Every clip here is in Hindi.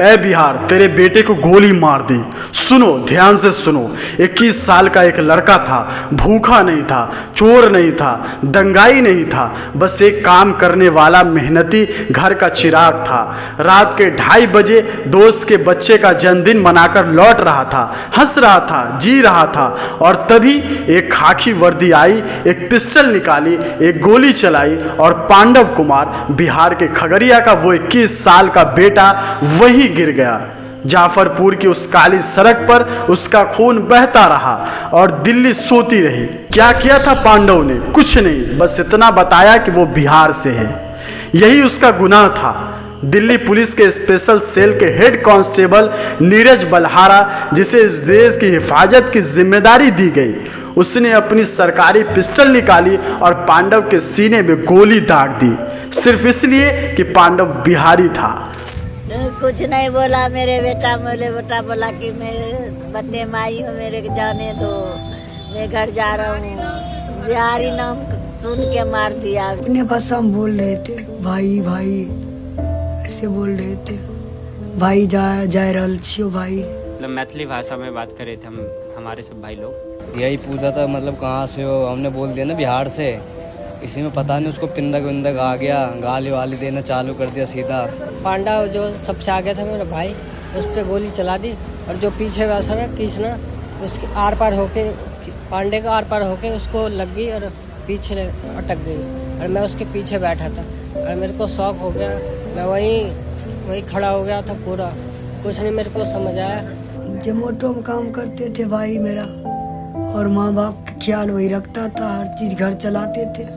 ए बिहार, तेरे बेटे को गोली मार दी। सुनो, ध्यान से सुनो। 21 साल का एक लड़का था, भूखा नहीं था, चोर नहीं था, दंगाई नहीं था, बस एक काम करने वाला मेहनती घर का चिराग था। रात के 2:30 बजे दोस्त के बच्चे का जन्मदिन मनाकर लौट रहा था, हंस रहा था, जी रहा था, और तभी एक खाकी वर्दी आई, एक पिस्टल निकाली, एक गोली चलाई और पांडव कुमार, बिहार के खगड़िया का वो 21 साल का बेटा वहीं गिर गया। जाफरपुर की उस काली सड़क पर उसका खून बहता रहा और दिल्ली सोती रही। क्या किया था पांडव ने? कुछ नहीं, बस इतना बताया कि वो बिहार से है। यही उसका गुनाह था। दिल्ली पुलिस के स्पेशल सेल के हेड कांस्टेबल नीरज बल्हारा, जिसे इस देश की हिफाजत की जिम्मेदारी दी गई, उसने अपनी सरकारी पिस्टल निकाली और पांडव के सीने में गोली दाग दी, सिर्फ इसलिए कि पांडव बिहारी था। कुछ नहीं बोला मेरे बेटा बोला कि मैं बड्डे में आई हूँ, मेरे जाने दो, मैं घर जा रहा हूँ। बिहारी नाम सुन के मार दिया। अपने भाषा में बोल रहे थे, भाई भाई ऐसे बोल रहे थे, भाई जा रहल छियो भाई। मतलब मैथिली भाषा में बात करे थे हम, हमारे सब भाई लोग। यही पूछा था मतलब कहाँ से हो, हमने बोल दिया ना बिहार से। इसी में पता नहीं उसको पिंदक विंदक आ गया, गाली वाली देना चालू कर दिया सीधा। पांडव जो सबसे आगे था मेरा भाई, उस पर गोली चला दी और जो पीछे वैसा ना कृष्णा, उसके आर पार होके, पांडे का आर पार होके उसको लग गई और पीछे अटक गई और मैं उसके पीछे बैठा था और मेरे को शौक हो गया। मैं वहीं खड़ा हो गया था पूरा, कुछ नहीं मेरे को समझ आया। जोमेटो में काम करते थे भाई मेरा, और माँ बाप का ख्याल वही रखता था, हर चीज घर चलाते थे,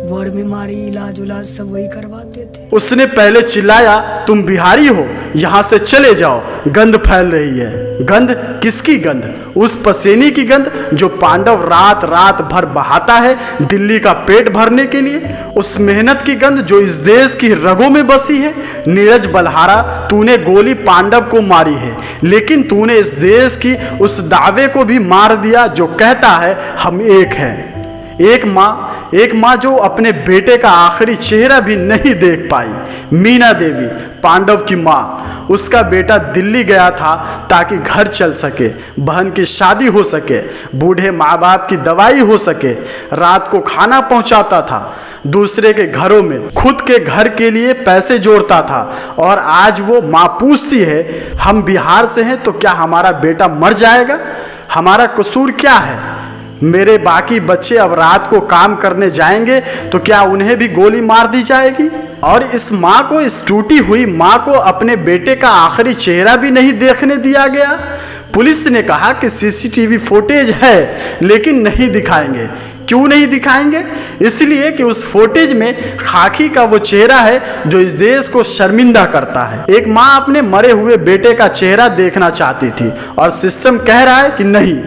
बोर बीमारी इलाज उलाज सब वही करवाते थे। उसने पहले चिल्लाया, तुम बिहारी हो, यहाँ से चले जाओ, गंद फैल रही है। गंद? किसकी गंद? उस पसीने की गंद जो पांडव रात रात भर बहाता है दिल्ली का पेट भरने के लिए। उस मेहनत की गंद जो इस देश की रगों में बसी है। नीरज बल्हारा, तूने गोली पांडव को मारी है, लेकिन तूने इस देश की उस दावे को भी मार दिया जो कहता है हम एक हैं। एक माँ जो अपने बेटे का आखिरी चेहरा भी नहीं देख पाई। मीना देवी, पांडव की माँ, उसका बेटा दिल्ली गया था ताकि घर चल सके, बहन की शादी हो सके, बूढ़े माँ बाप की दवाई हो सके, रात को खाना पहुँचाता था, दूसरे के घरों में खुद के घर के लिए पैसे जोड़ता था। और आज वो माँ पूछती है, हम बिहार से हैं तो क्या हमारा बेटा मर जाएगा? हमारा कसूर क्या है? मेरे बाकी बच्चे अब रात को काम करने जाएंगे तो क्या उन्हें भी गोली मार दी जाएगी? और इस माँ को, इस टूटी हुई माँ को अपने बेटे का आखिरी चेहरा भी नहीं देखने दिया गया। पुलिस ने कहा कि सीसीटीवी फुटेज है लेकिन नहीं दिखाएंगे। क्यों नहीं दिखाएंगे? इसलिए कि उस फुटेज में खाकी का वो चेहरा है जो इस देश को शर्मिंदा करता है। एक माँ अपने मरे हुए बेटे का चेहरा देखना चाहती थी और सिस्टम कह रहा है कि नहीं,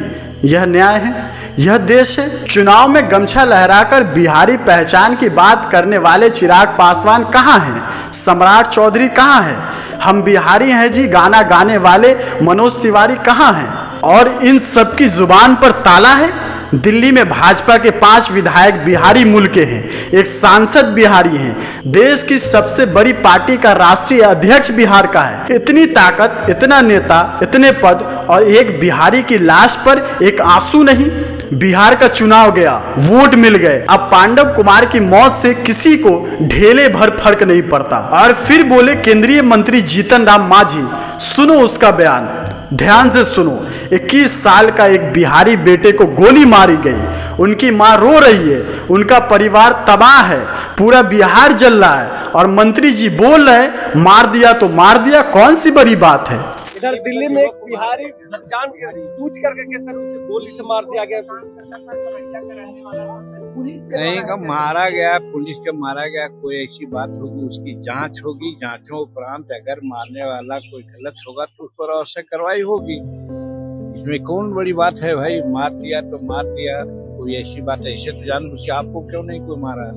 यह न्याय है, यह देश है। चुनाव में गमछा लहराकर बिहारी पहचान की बात करने वाले चिराग पासवान कहाँ हैं? सम्राट चौधरी कहाँ हैं? हम बिहारी हैं जी गाना गाने वाले मनोज तिवारी कहाँ हैं? और इन सब की जुबान पर ताला है। दिल्ली में भाजपा के 5 विधायक बिहारी मूल के हैं, एक सांसद बिहारी हैं, देश की सबसे बड़ी पार्टी का राष्ट्रीय अध्यक्ष बिहार का है। इतनी ताकत, इतना नेता, इतने पद, और एक बिहारी की लाश पर एक आंसू नहीं। बिहार का चुनाव गया, वोट मिल गए, अब पांडव कुमार की मौत से किसी को ढेले भर फर्क नहीं पड़ता। और फिर बोले केंद्रीय मंत्री जीतन राम मांझी, सुनो उसका बयान, ध्यान से सुनो। 21 साल का एक बिहारी बेटे को गोली मारी गई, उनकी माँ रो रही है, उनका परिवार तबाह है, पूरा बिहार जल रहा है, और मंत्री जी बोल रहे हैं मार दिया तो मार दिया, कौन सी बड़ी बात है? इधर दिल्ली में एक बिहारी जान के पूछ करके कैसे उसे गोली से मार दिया गया। नहीं का मारा गया, पुलिस का मारा गया, कोई ऐसी बात होगी उसकी जांच होगी, जांचों उपरांत अगर मारने वाला कोई गलत होगा तो उस पर अवश्य कार्रवाई होगी। इसमें कौन बड़ी बात है भाई, मार दिया तो मार दिया, कोई ऐसी बात ऐसे तो जानबूझ के आपको क्यों नहीं कोई मारा?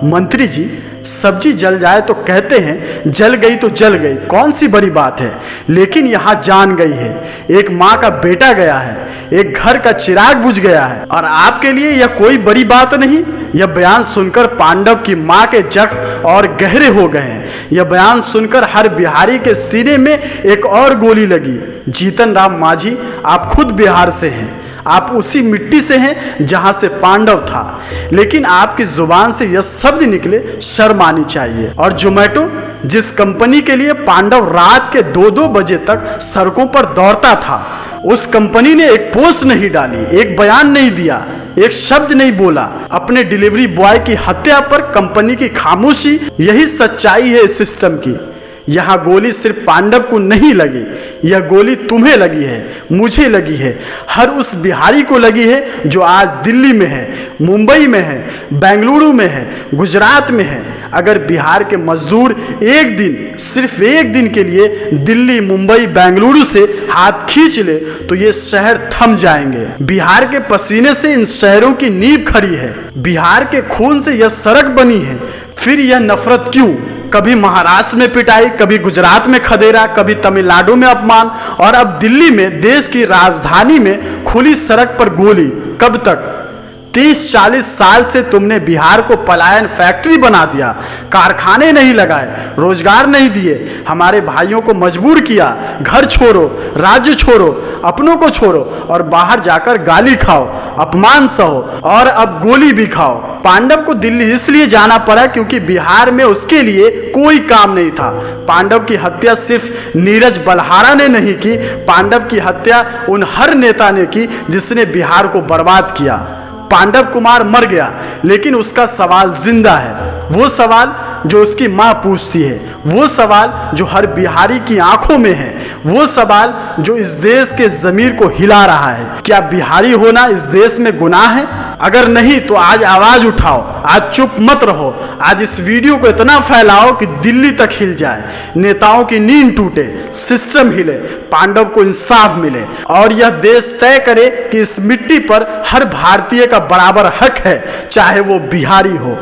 मंत्री जी, सब्जी जल जाए तो कहते हैं जल गई तो जल गई, कौन सी बड़ी बात है? लेकिन यहाँ जान गई है, एक माँ का बेटा गया है, एक घर का चिराग बुझ गया है, और आपके लिए यह कोई बड़ी बात नहीं। यह बयान सुनकर पांडव की माँ के जख्म और गहरे हो गए हैं। यह बयान सुनकर हर बिहारी के सीने में एक और गोली लगी। जीतन राम मांझी, आप खुद बिहार से हैं, आप उसी मिट्टी से हैं जहां से पांडव था, लेकिन आपकी जुबान से यह शब्द निकले, शर्म आनी चाहिए। और जोमेटो, जिस कंपनी के लिए पांडव रात के 2-2 बजे तक सड़कों पर दौड़ता था, उस कंपनी ने एक पोस्ट नहीं डाली, एक बयान नहीं दिया, एक शब्द नहीं बोला। अपने डिलीवरी बॉय की हत्या पर कंपनी की खामोशी, यही सच्चाई है इस सिस्टम की। यह गोली सिर्फ पांडव को नहीं लगी, यह गोली तुम्हें लगी है, मुझे लगी है, हर उस बिहारी को लगी है जो आज दिल्ली में है, मुंबई में है, बेंगलुरु में है, गुजरात में है। अगर बिहार के मजदूर एक दिन, सिर्फ एक दिन के लिए दिल्ली, मुंबई, बेंगलुरु से हाथ खींच ले तो ये शहर थम जाएंगे। बिहार के पसीने से इन शहरों की नींव खड़ी है, बिहार के खून से यह सड़क बनी है। फिर यह नफरत क्यों? कभी महाराष्ट्र में पिटाई, कभी गुजरात में खदेरा, कभी तमिलनाडु में अपमान, और अब दिल्ली में, देश की राजधानी में खुली सड़क पर गोली। कब तक? 30-40 साल से तुमने बिहार को पलायन फैक्ट्री बना दिया, कारखाने नहीं लगाए, रोजगार नहीं दिए, हमारे भाइयों को मजबूर किया, घर छोड़ो, राज्य छोड़ो, अपनों को छोड़ो और बाहर जाकर गाली खाओ, अपमान सहो और अब गोली भी खाओ। पांडव को दिल्ली इसलिए जाना पड़ा क्योंकि बिहार में उसके लिए कोई काम नहीं था। पांडव की हत्या सिर्फ नीरज बलहारा ने नहीं की, पांडव की हत्या उन हर नेता ने की जिसने बिहार को बर्बाद किया। पांडव कुमार मर गया, लेकिन उसका सवाल जिंदा है, वो सवाल जो उसकी माँ पूछती है, वो सवाल जो हर बिहारी की आंखों में है, वो सवाल जो इस देश के ज़मीर को हिला रहा है। क्या बिहारी होना इस देश में गुनाह है? अगर नहीं तो आज आवाज उठाओ, आज चुप मत रहो, आज इस वीडियो को इतना फैलाओ कि दिल्ली तक हिल जाए, नेताओं की नींद टूटे, सिस्टम हिले, पांडव को इंसाफ मिले और यह देश तय करे कि इस मिट्टी पर हर भारतीय का बराबर हक है, चाहे वो बिहारी हो।